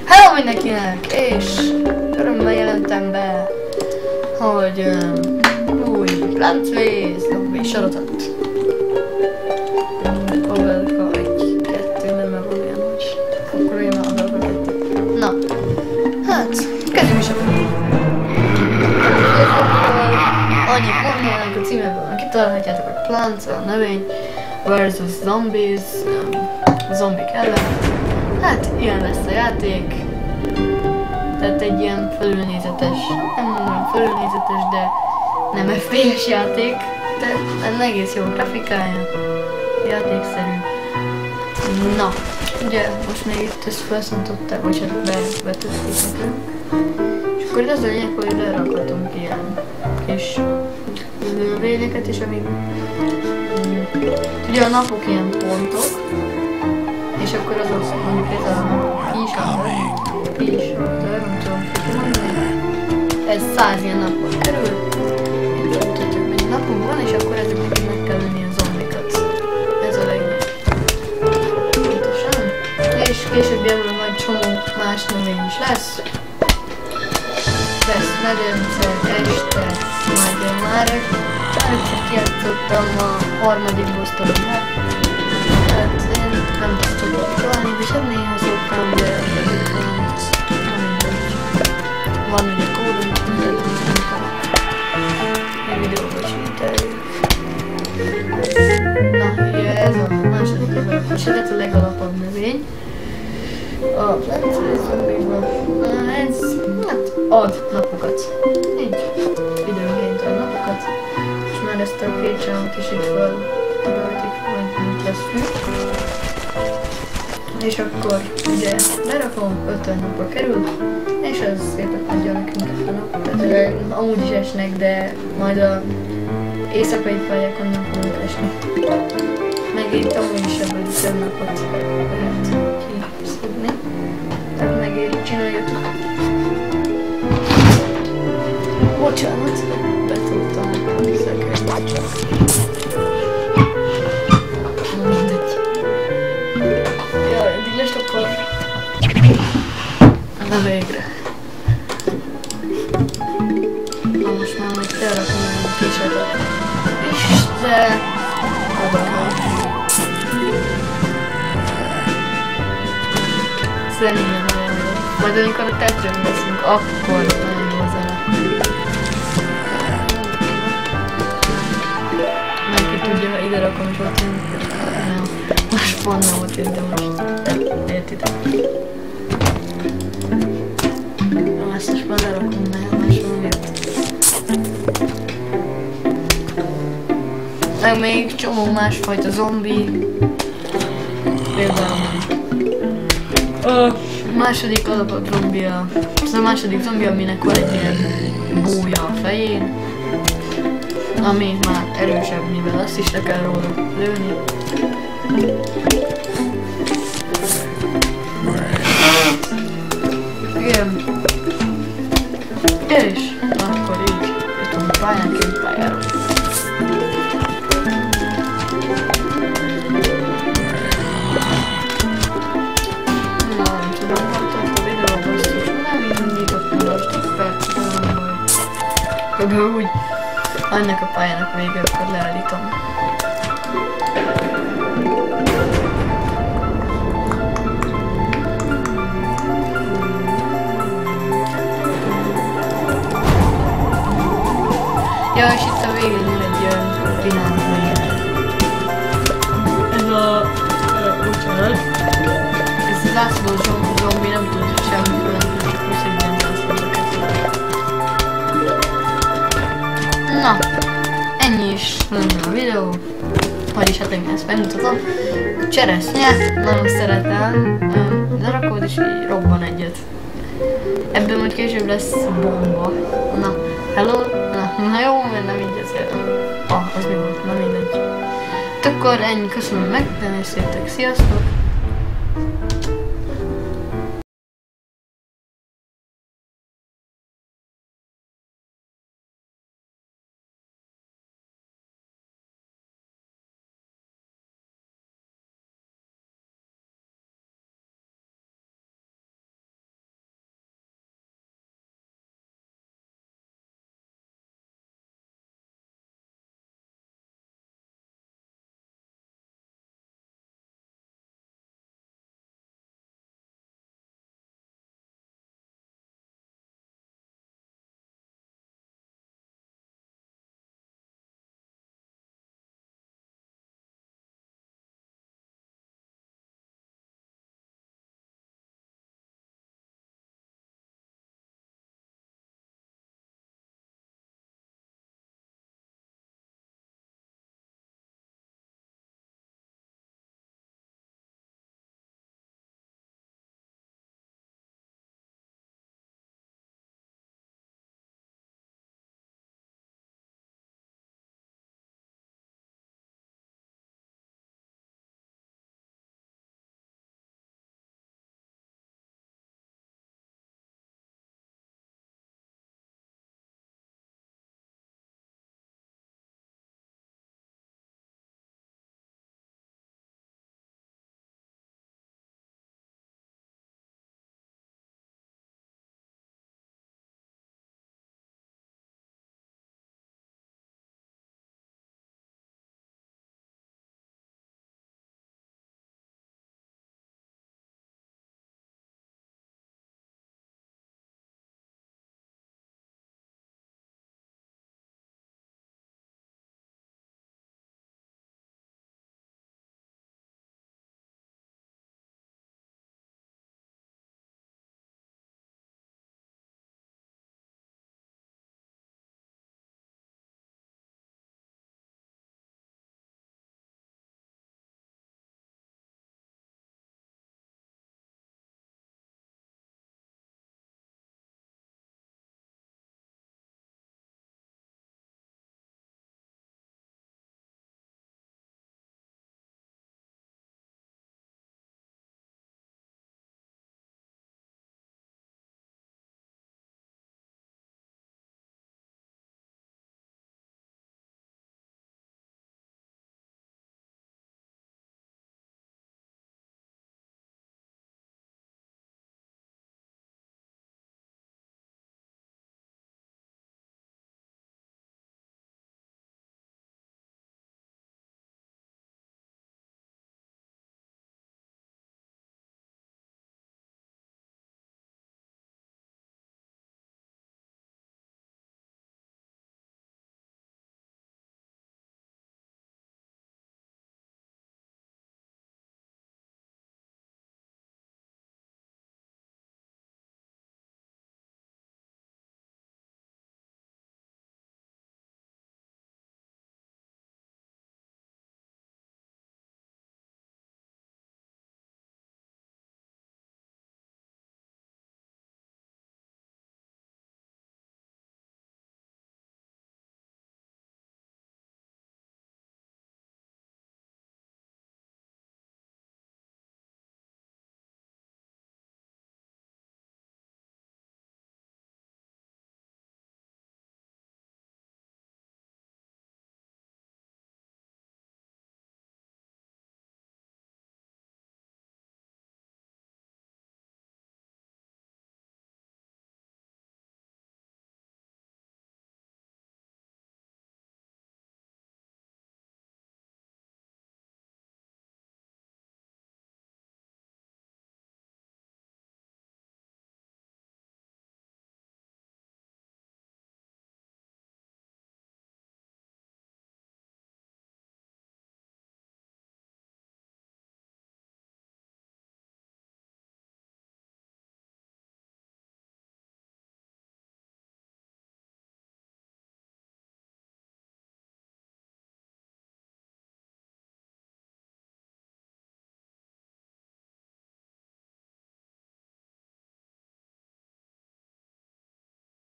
Hello mindenkinek! És örömmel jelentem be, hogy új Plants vs. Zombies sorozat. Abelka 1-2, nem van olyan, hogy akkor én már Abelka 2. Na, hát, kezdjük is a annyit mondanánk a címeből, kitalálhatjátok, hogy Plants a növény versus Zombies, zombik ellen. Hát, ilyen lesz a játék. Tehát egy ilyen fölülnézetes, nem mondom fölülnézetes, de nem FPS játék. De ennek egész jó grafikája, játékszerű. Na, ugye most még itt ezt felszintották, vagy hát bevetették nekünk. És akkor az a lényeg, hogy lerakhatunk ilyen kis növényeket, és amíg ugye a napok ilyen pontok, és akkor az azt mondjuk ez a kis-sorter, nem tudom, hogy mondani. Ez 100 ilyen napon kerül, itt mutatjuk, mennyi napunk van, és akkor ezeknek meg kell venni a zombikat. Ez a legnagyobb. Pontosan. És később ebből majd csomó más növény is lesz. Lesz medence, este, majd én már egyszer kijátszottam a harmadik bosztot már. Tehát én nem tudok találni, és hát néha szoktam, de nem mindegy. Van ugye kódom, de egy videóban sétáljunk. Na, ugye ez a második levelapos, ez a legalapabb növény. A Plants vs. Zombiesban. Ez, hát, ad napokat. Így, időnként ad napokat. És már ezt a két csámot is itt felrajtik, majd itt lesz fű. És akkor ugye lerakom, 50 napra kerül, és ez szépen adja nekünk a nap. Tehát amúgy is esnek, de majd a éjszakai pályákon nem fogunk esni. Meg itt amúgy is ebből több napot lehet kiszedni. Tehát megéri, csináljatok. Bocsánat, betudtam a szekrényt. Na végre. Na most már majd felrakom egy kicsit. És de... Szerintem nagyon jó. Majd amikor a tetrőn leszünk, akkor nagyon jó zene. Mindenki tudja, ha ide rakom, és ott jön. Nem. Most pont nem ott jön, de most értitek. Ezt is már lerakom, mert máshol jött. Meg még csomó másfajta zombi. Például a második alapabb zombi, ez a második zombi, aminek van egy ilyen búja a fején, ami már erősebb, mivel azt is le kell róla lőni. Igen. És akkor így jutunk pályánként pályáról. Nem tudom, hogy tart a videó basszus, nem nyitottam most a percet, nem baj. Úgy, annak a pályának vége, akkor leállítom. Ja, és itt a végén van egy dinamika. Ez a... bocsánat. Ez zászlós zombi, nem tud semmiféle, csak most egy ilyen zászlóra kezdve. Na, ennyi is lenne a videó. Vagyis hát engem ezt megmutatom. Cseresznye, nagyon szeretem. Lerakod és így robban egyet. Ebből majd később lesz bomba. Na, hello? Na jó, mert nem így ezért. Az mi volt? Na mindegy. Akkor ennyi, köszönöm, hogy megnéztétek, sziasztok!